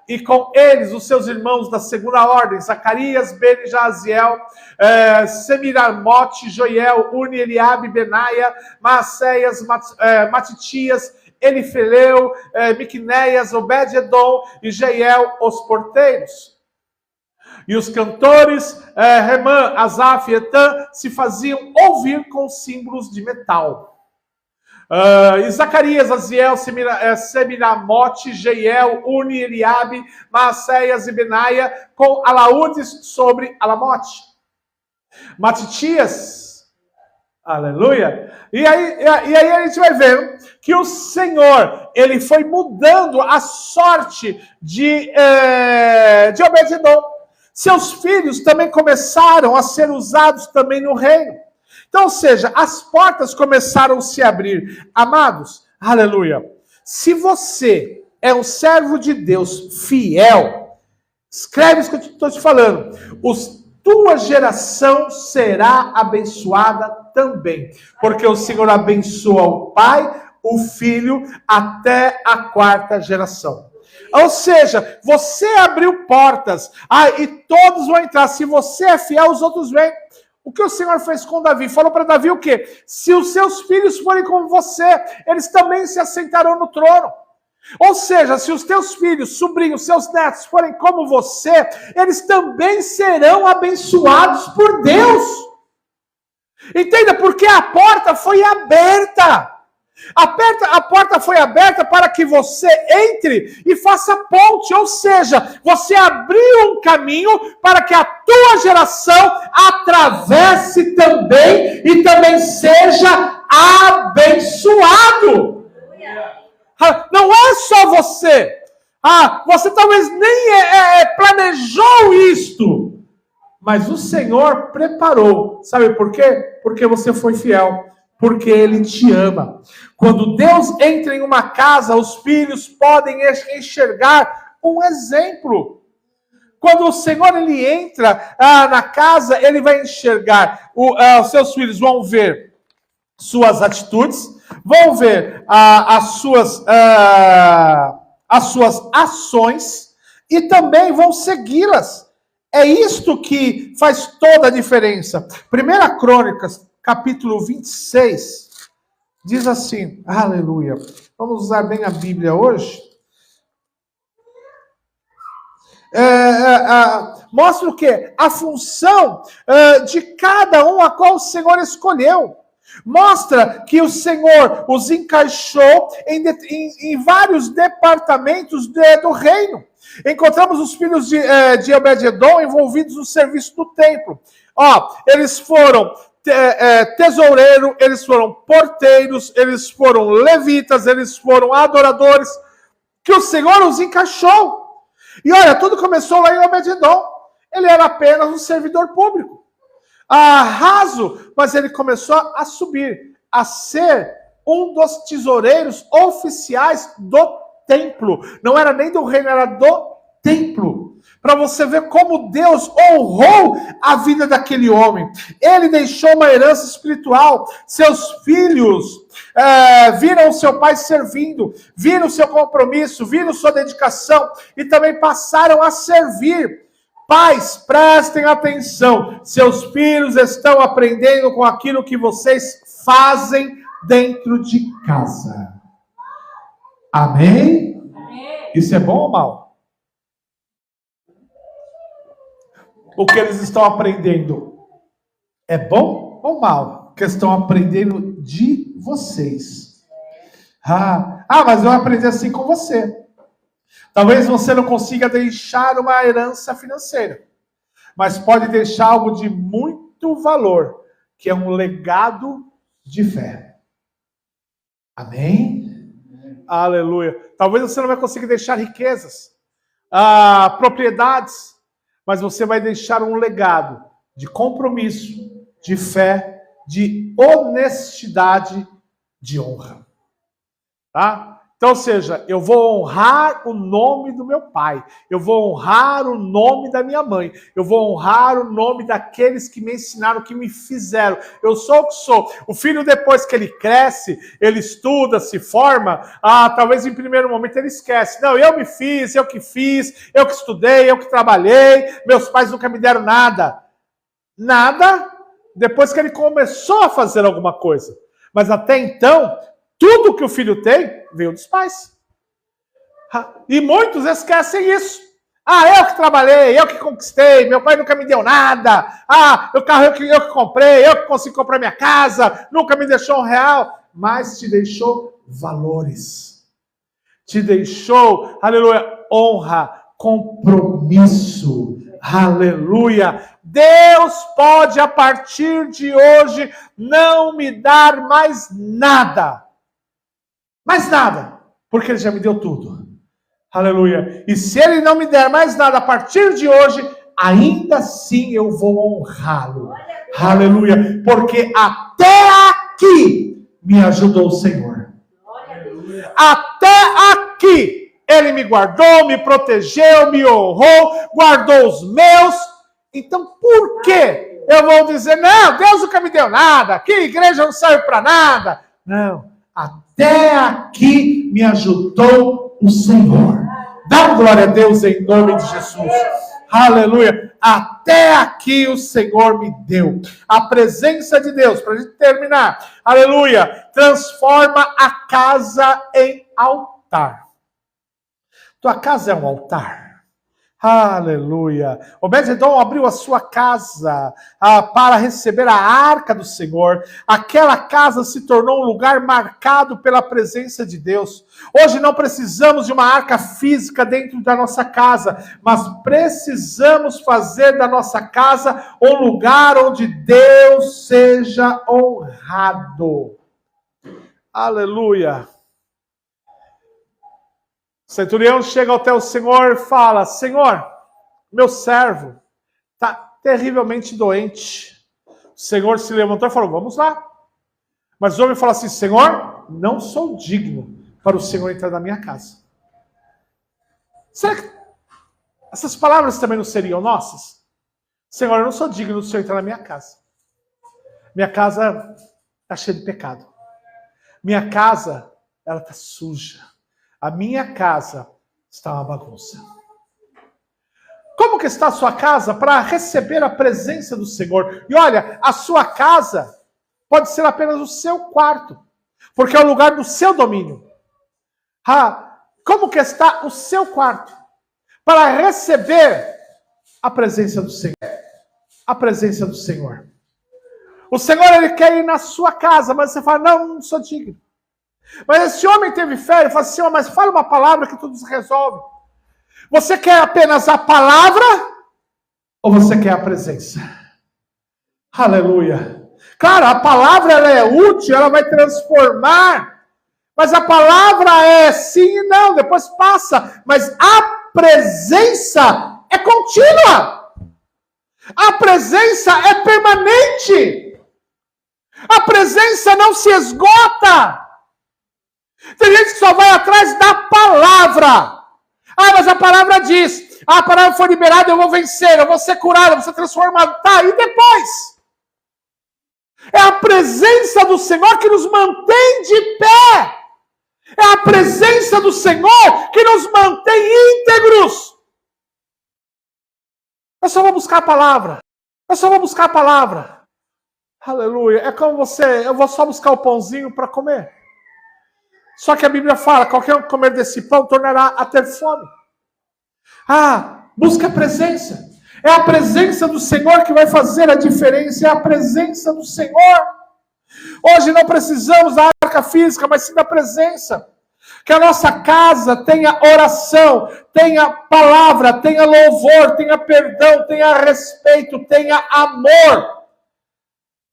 E com eles os seus irmãos da segunda ordem, Zacarias, Beni, Jaziel, Semiramote, Joiel, Uni, Eliabe, Benaia, Maacéias, Matitias, Elifeleu, Miqunéias, Obed-edom e Jeiel, os porteiros. E os cantores Remã, Asaf e Etã se faziam ouvir com símbolos de metal. E Zacarias, Aziel, Semiramote, Jeiel, Uni, Eliabe, Maacéias e Benaia, com alaúdes sobre alamote. Matitias, aleluia. E aí a gente vai ver que o Senhor, ele foi mudando a sorte de Obed-edom. Seus filhos também começaram a ser usados também no reino. Então, ou seja, as portas começaram a se abrir. Amados, aleluia. Se você é um servo de Deus fiel, escreve isso que eu estou te falando. Tua geração será abençoada também. Porque o Senhor abençoa o pai, o filho, até a 4ª geração. Ou seja, você abriu portas, e todos vão entrar. Se você é fiel, os outros vêm. O que o Senhor fez com Davi? Falou para Davi o quê? Se os seus filhos forem como você, eles também se assentarão no trono. Ou seja, se os teus filhos, sobrinhos, seus netos forem como você, eles também serão abençoados por Deus. Entenda? Porque a porta foi aberta. A porta foi aberta para que você entre e faça ponte, ou seja, você abriu um caminho para que a tua geração atravesse também e também seja abençoado. Não é só você. Você talvez nem planejou isto, mas o Senhor preparou. Sabe por quê? Porque você foi fiel. Porque Ele te ama. Quando Deus entra em uma casa, os filhos podem enxergar um exemplo. Quando o Senhor ele entra na casa, Ele vai enxergar. Os seus filhos vão ver suas atitudes, vão ver as suas ações e também vão segui-las. É isto que faz toda a diferença. 1 Crônicas, capítulo 26, diz assim, aleluia. Vamos usar bem a Bíblia hoje. Mostra o quê? A função de cada um a qual o Senhor escolheu. Mostra que o Senhor os encaixou em vários departamentos do reino. Encontramos os filhos de Obed-edom envolvidos no serviço do templo. Eles foram tesoureiro, eles foram porteiros, eles foram levitas, eles foram adoradores, que o Senhor os encaixou. E olha, tudo começou lá em Obed-edom. Ele era apenas um servidor público. Raso, mas ele começou a subir, a ser um dos tesoureiros oficiais do templo. Não era nem do reino, era do templo. Para você ver como Deus honrou a vida daquele homem. Ele deixou uma herança espiritual. Seus filhos viram seu pai servindo, viram seu compromisso, viram sua dedicação e também passaram a servir. Pais, prestem atenção. Seus filhos estão aprendendo com aquilo que vocês fazem dentro de casa. Amém? Isso é bom ou mal? O que eles estão aprendendo é bom ou mal? O que estão aprendendo de vocês. Mas eu aprendi assim com você. Talvez você não consiga deixar uma herança financeira, mas pode deixar algo de muito valor, que é um legado de fé. Amém? Aleluia. Talvez você não vai conseguir deixar riquezas, propriedades, mas você vai deixar um legado de compromisso, de fé, de honestidade, de honra. Tá? Então, ou seja, eu vou honrar o nome do meu pai, eu vou honrar o nome da minha mãe, eu vou honrar o nome daqueles que me ensinaram, que me fizeram. Eu sou o que sou. O filho, depois que ele cresce, ele estuda, se forma, talvez em primeiro momento ele esquece. Não, eu me fiz, eu que estudei, eu que trabalhei, meus pais nunca me deram nada. Nada, depois que ele começou a fazer alguma coisa. Mas até então, tudo que o filho tem veio dos pais. E muitos esquecem isso. Ah, eu que trabalhei, eu que conquistei, meu pai nunca me deu nada. Ah, o carro eu que comprei, eu que consigo comprar minha casa, nunca me deixou R$1, mas te deixou valores. Te deixou, aleluia, honra, compromisso. Aleluia. Deus pode, a partir de hoje, não me dar mais nada. Mais nada. Porque Ele já me deu tudo. Aleluia. E se Ele não me der mais nada a partir de hoje, ainda assim eu vou honrá-lo. Aleluia. Porque até aqui me ajudou o Senhor. Até aqui Ele me guardou, me protegeu, me honrou, guardou os meus. Então por que eu vou dizer, não, Deus nunca me deu nada, que igreja não serve para nada? Não, até aqui me ajudou o Senhor. Dá glória a Deus em nome de Jesus. Aleluia. Até aqui o Senhor me deu. A presença de Deus, para a gente terminar. Aleluia. Transforma a casa em altar. Tua casa é um altar. Aleluia. Obed-edom abriu a sua casa para receber a arca do Senhor. Aquela casa se tornou um lugar marcado pela presença de Deus. Hoje não precisamos de uma arca física dentro da nossa casa, mas precisamos fazer da nossa casa um lugar onde Deus seja honrado. Aleluia. O centurião chega até o Senhor e fala, Senhor, meu servo está terrivelmente doente. O Senhor se levantou e falou, vamos lá. Mas o homem fala assim, Senhor, não sou digno para o Senhor entrar na minha casa. Será que essas palavras também não seriam nossas? Senhor, eu não sou digno do Senhor entrar na minha casa. Minha casa está cheia de pecado. Minha casa, ela está suja. A minha casa está uma bagunça. Como que está a sua casa para receber a presença do Senhor? E olha, a sua casa pode ser apenas o seu quarto, porque é o lugar do seu domínio. Como que está o seu quarto para receber a presença do Senhor? A presença do Senhor. O Senhor, Ele quer ir na sua casa, mas você fala, não sou digno. Mas esse homem teve fé, ele falou assim, mas fala uma palavra que tudo se resolve. Você quer apenas a palavra ou você quer a presença? Aleluia. Claro, a palavra ela é útil, ela vai transformar. Mas a palavra é sim e não, depois passa. Mas a presença é contínua. A presença é permanente. A presença não se esgota. Tem gente que só vai atrás da palavra. Mas a palavra diz, a palavra foi liberada, eu vou vencer, eu vou ser curado, eu vou ser transformado. Tá, e depois? É a presença do Senhor que nos mantém de pé. É a presença do Senhor que nos mantém íntegros. Eu só vou buscar a palavra. Eu só vou buscar a palavra. Aleluia. É como eu vou só buscar o pãozinho para comer. Só que a Bíblia fala, qualquer um que comer desse pão tornará a ter fome. Busca a presença. É a presença do Senhor que vai fazer a diferença. É a presença do Senhor. Hoje não precisamos da arca física, mas sim da presença. Que a nossa casa tenha oração, tenha palavra, tenha louvor, tenha perdão, tenha respeito, tenha amor.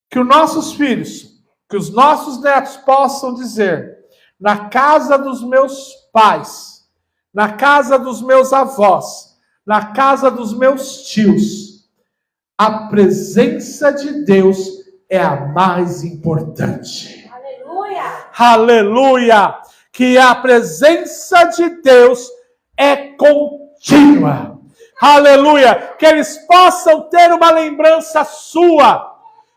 Que os nossos filhos, que os nossos netos possam dizer, na casa dos meus pais, na casa dos meus avós, na casa dos meus tios, a presença de Deus é a mais importante. Aleluia! Aleluia! Que a presença de Deus é contínua. Aleluia! Que eles possam ter uma lembrança sua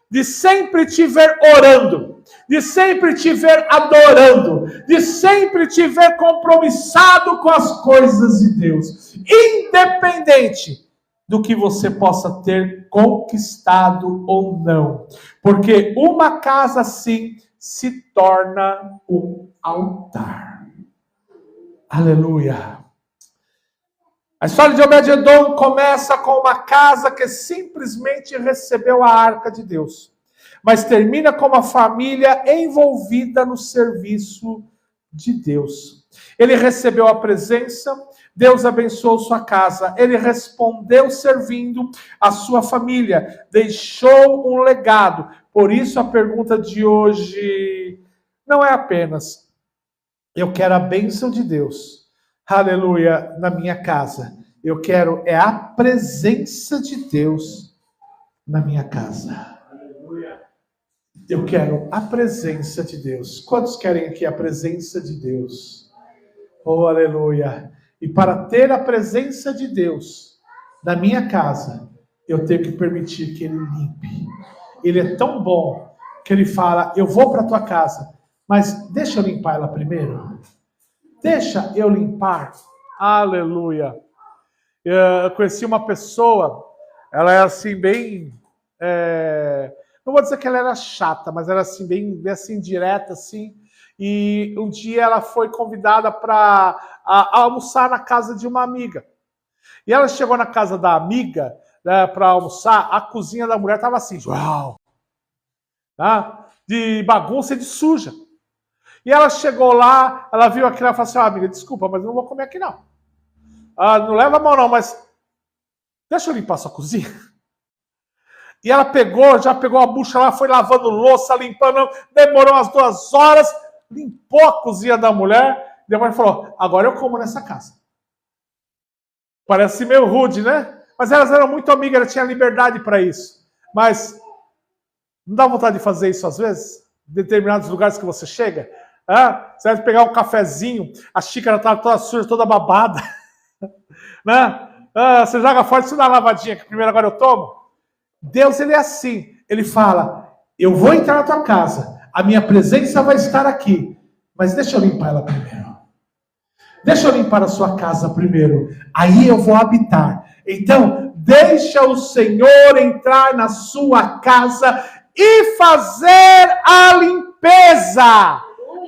de sempre te ver orando, de sempre te ver adorando, de sempre te ver compromissado com as coisas de Deus, independente do que você possa ter conquistado ou não. Porque uma casa assim se torna um altar. Aleluia. A história de Obed-Edom começa com uma casa que simplesmente recebeu a arca de Deus, mas termina com uma família envolvida no serviço de Deus. Ele recebeu a presença, Deus abençoou sua casa, ele respondeu servindo a sua família, deixou um legado. Por isso a pergunta de hoje não é apenas: eu quero a bênção de Deus, aleluia, na minha casa. Eu quero a presença de Deus na minha casa. Eu quero a presença de Deus. Quantos querem aqui a presença de Deus? Oh, aleluia. E para ter a presença de Deus na minha casa, eu tenho que permitir que Ele limpe. Ele é tão bom que Ele fala: eu vou para a tua casa, mas deixa eu limpar ela primeiro. Deixa eu limpar. Aleluia. Eu conheci uma pessoa, ela era assim bem... não vou dizer que ela era chata, mas era assim bem assim, direta assim. E um dia ela foi convidada para almoçar na casa de uma amiga. E ela chegou na casa da amiga, né, para almoçar, a cozinha da mulher estava assim, uau, tá? De bagunça e de suja. E ela chegou lá, ela viu aquilo e falou assim: amiga, desculpa, mas eu não vou comer aqui não. Não leva a mão não, mas deixa eu limpar sua cozinha. E ela já pegou a bucha lá, foi lavando louça, limpando, demorou umas 2 horas, limpou a cozinha da mulher, depois falou: agora eu como nessa casa. Parece meio rude, né? Mas elas eram muito amigas, ela tinha liberdade para isso. Mas não dá vontade de fazer isso às vezes? Em determinados lugares que você chega? Você vai pegar um cafezinho, a xícara está toda suja, toda babada. Né? Você joga fora, você dá uma lavadinha, que primeiro agora eu tomo. Deus, ele é assim. Ele fala: eu vou entrar na tua casa, a minha presença vai estar aqui, mas deixa eu limpar ela primeiro. Deixa eu limpar a sua casa primeiro. Aí eu vou habitar. Então, deixa o Senhor entrar na sua casa e fazer a limpeza.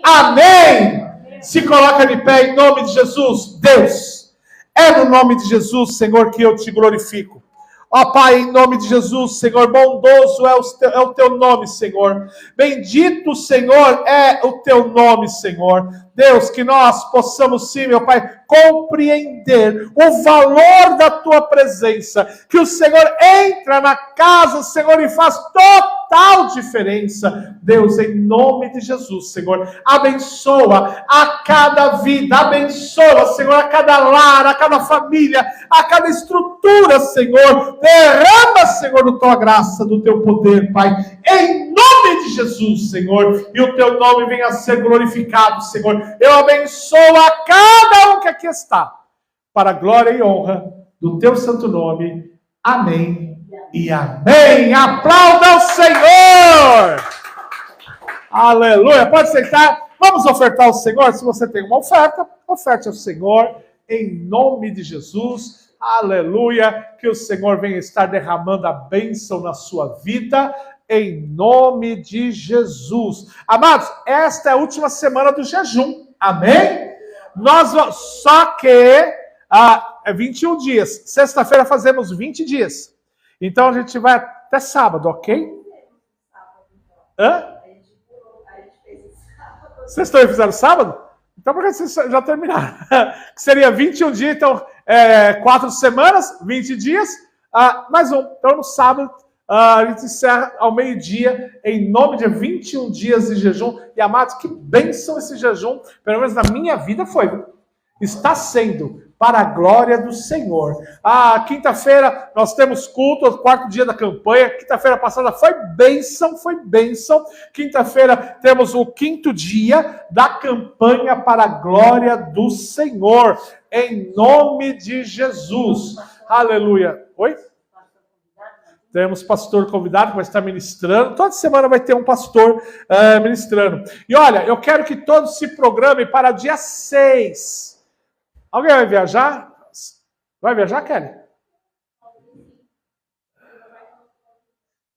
Amém? Se coloca de pé em nome de Jesus. Deus, é no nome de Jesus, Senhor, que eu te glorifico. Ó Pai, em nome de Jesus, Senhor, bondoso é o teu nome, Senhor. Bendito, Senhor, é o teu nome, Senhor. Deus, que nós possamos sim, meu Pai, compreender o valor da tua presença. Que o Senhor entra na casa, Senhor, e faz total diferença. Deus, em nome de Jesus, Senhor, abençoa a cada vida, abençoa, Senhor, a cada lar, a cada família, a cada estrutura, Senhor. Derrama, Senhor, a tua graça, do teu poder, Pai, em nome de Jesus, Senhor, e o teu nome venha a ser glorificado, Senhor. Eu abençoo a cada um que aqui está, para a glória e honra do teu santo nome. Amém e amém. Aplauda o Senhor. Aleluia. Pode sentar. Vamos ofertar ao Senhor. Se você tem uma oferta, oferte ao Senhor em nome de Jesus. Aleluia. Que o Senhor venha estar derramando a bênção na sua vida, em nome de Jesus. Amados, esta é a última semana do jejum. Amém? Só que é 21 dias. Sexta-feira fazemos 20 dias. Então a gente vai até sábado, ok? Vocês também fizeram sábado? Então por que vocês já terminaram? Que seria 21 dias, então 4 semanas, 20 dias, mais um. Então no sábado a gente encerra ao meio-dia, em nome de 21 dias de jejum. E amados, que bênção esse jejum, pelo menos na minha vida foi. Está sendo para a glória do Senhor. Quinta-feira nós temos culto, o 4º dia da campanha. Quinta-feira passada foi bênção, foi bênção. Quinta-feira temos o 5º dia da campanha para a glória do Senhor, em nome de Jesus. Aleluia. Oi? Temos pastor convidado que vai estar ministrando. Toda semana vai ter um pastor ministrando. E olha, eu quero que todos se programem para dia 6. Alguém vai viajar? Vai viajar, Kelly?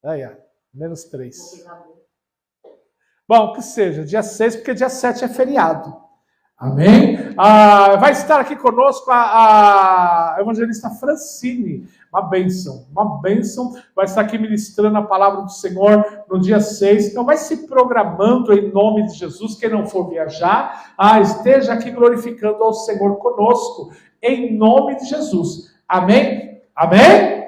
Aí, -3. Bom, que seja, dia 6, porque dia 7 é feriado. Amém? Vai estar aqui conosco a evangelista Francine. Uma bênção. Vai estar aqui ministrando a palavra do Senhor no dia 6. Então vai se programando em nome de Jesus. Quem não for viajar, esteja aqui glorificando ao Senhor conosco. Em nome de Jesus. Amém? Amém?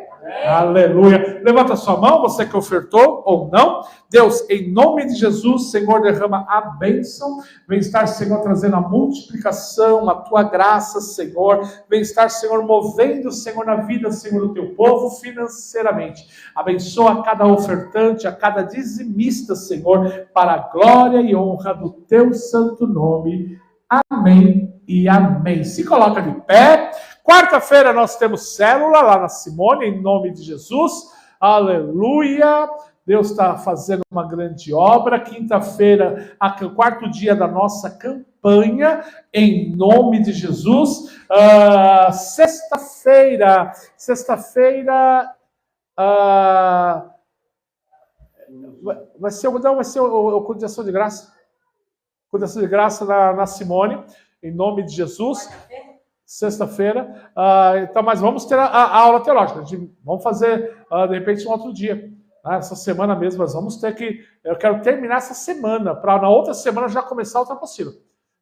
Aleluia. Levanta sua mão, você que ofertou ou não. Deus, em nome de Jesus, Senhor, derrama a bênção. Vem estar, Senhor, trazendo a multiplicação, a tua graça, Senhor. Vem estar, Senhor, movendo, Senhor, na vida, Senhor, do teu povo financeiramente. Abençoa a cada ofertante, a cada dizimista, Senhor, para a glória e honra do teu santo nome. Amém e amém. Se coloca de pé. Quarta-feira nós temos célula lá na Simone, em nome de Jesus. Aleluia. Deus está fazendo uma grande obra. Quinta-feira, o quarto dia da nossa campanha, em nome de Jesus. Sexta-feira, vai ser o Condição de Graça. Condição de Graça na Simone, em nome de Jesus. Sexta-feira, então, mas vamos ter a aula teológica. Vamos fazer, de repente, um outro dia. Essa semana mesmo, nós vamos ter que... Eu quero terminar essa semana, para na outra semana já começar outra apostila.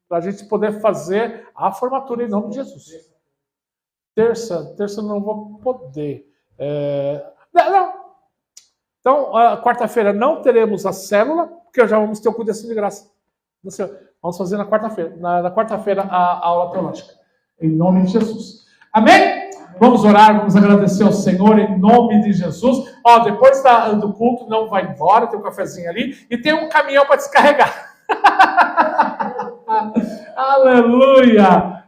Para a gente poder fazer a formatura em nome de Jesus. Terça eu não vou poder. Não. Então, quarta-feira não teremos a célula, porque já vamos ter o Condição de Graça. Vamos fazer na quarta-feira. Na quarta-feira a aula teológica. Em nome de Jesus. Amém? Vamos orar, vamos agradecer ao Senhor em nome de Jesus. Depois do culto, não vai embora, tem um cafezinho ali e tem um caminhão para descarregar. Aleluia!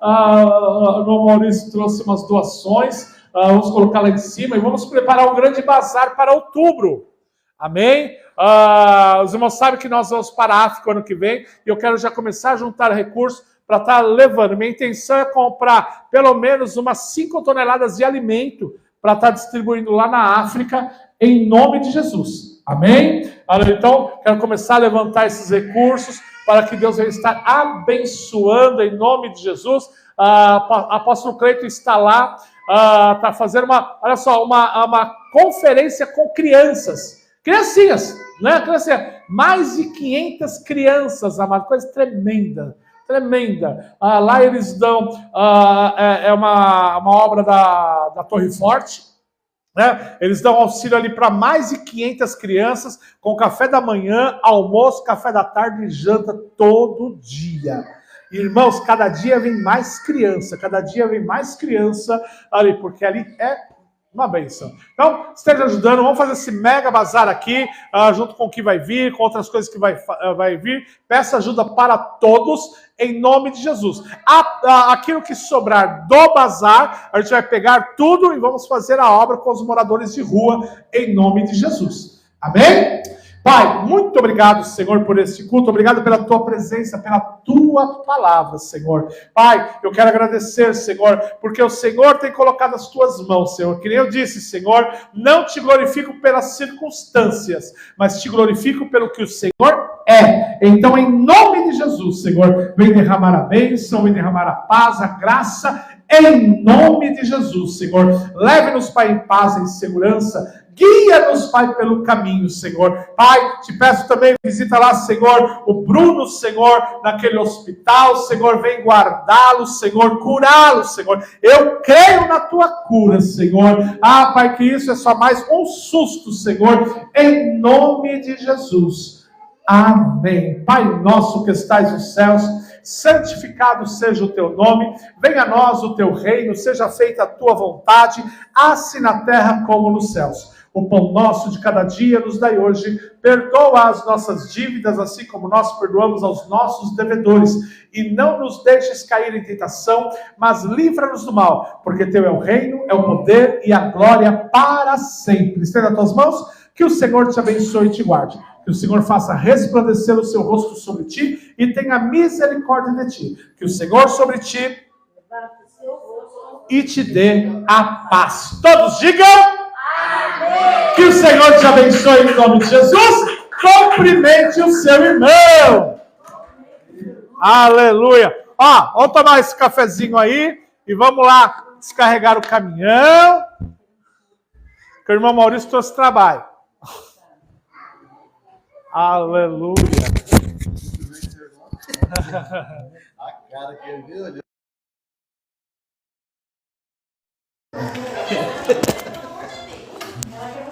O irmão Maurício trouxe umas doações, vamos colocar lá em cima e vamos preparar um grande bazar para outubro. Amém? Os irmãos sabem que nós vamos para a África ano que vem e eu quero já começar a juntar recursos para estar levando. Minha intenção é comprar pelo menos umas 5 toneladas de alimento para estar distribuindo lá na África, em nome de Jesus. Amém? Então, quero começar a levantar esses recursos para que Deus venha estar abençoando em nome de Jesus. Apóstolo Cleito está lá, está fazendo uma conferência com criancinhas, né? Mais de 500 crianças, uma coisa tremenda. Lá eles dão, é uma obra da Torre Forte, né? Eles dão auxílio ali para mais de 500 crianças, com café da manhã, almoço, café da tarde e janta todo dia. Irmãos, cada dia vem mais criança ali, porque ali é uma bênção. Então, esteja ajudando, vamos fazer esse mega bazar aqui, junto com o que vai vir, com outras coisas que vai vir. Peça ajuda para todos, em nome de Jesus. Aquilo que sobrar do bazar, a gente vai pegar tudo e vamos fazer a obra com os moradores de rua, em nome de Jesus. Amém? Pai, muito obrigado, Senhor, por este culto. Obrigado pela tua presença, pela tua palavra, Senhor. Pai, eu quero agradecer, Senhor, porque o Senhor tem colocado as tuas mãos, Senhor. Que nem eu disse, Senhor, não te glorifico pelas circunstâncias, mas te glorifico pelo que o Senhor é. Então, em nome de Jesus, Senhor, vem derramar a bênção, vem derramar a paz, a graça, em nome de Jesus, Senhor. Leve-nos, Pai, em paz, em segurança. Guia-nos, Pai, pelo caminho, Senhor. Pai, te peço também, visita lá, Senhor, o Bruno, Senhor, naquele hospital. Senhor, vem guardá-lo, Senhor, curá-lo, Senhor. Eu creio na tua cura, Senhor. Pai, que isso é só mais um susto, Senhor, em nome de Jesus. Amém. Pai nosso que estais nos céus, santificado seja o teu nome, venha a nós o teu reino, seja feita a tua vontade, assim na terra como nos céus. O pão nosso de cada dia nos dai hoje, perdoa as nossas dívidas, assim como nós perdoamos aos nossos devedores, e não nos deixes cair em tentação, mas livra-nos do mal, porque teu é o reino, é o poder e a glória para sempre. Estenda as tuas mãos, que o Senhor te abençoe e te guarde. Que o Senhor faça resplandecer o seu rosto sobre ti e tenha misericórdia de ti. Que o Senhor sobre ti e te dê a paz. Todos digam: amém. Que o Senhor te abençoe em nome de Jesus. Cumprimente o seu irmão. Aleluia. Ó, vamos tomar esse cafezinho aí e vamos lá descarregar o caminhão. Que o irmão Maurício trouxe trabalho. Aleluia. A cara que ele viu.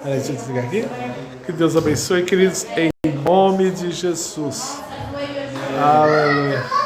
Peraí, deixa eu desligar aqui. Que Deus abençoe, queridos, em nome de Jesus. Aleluia.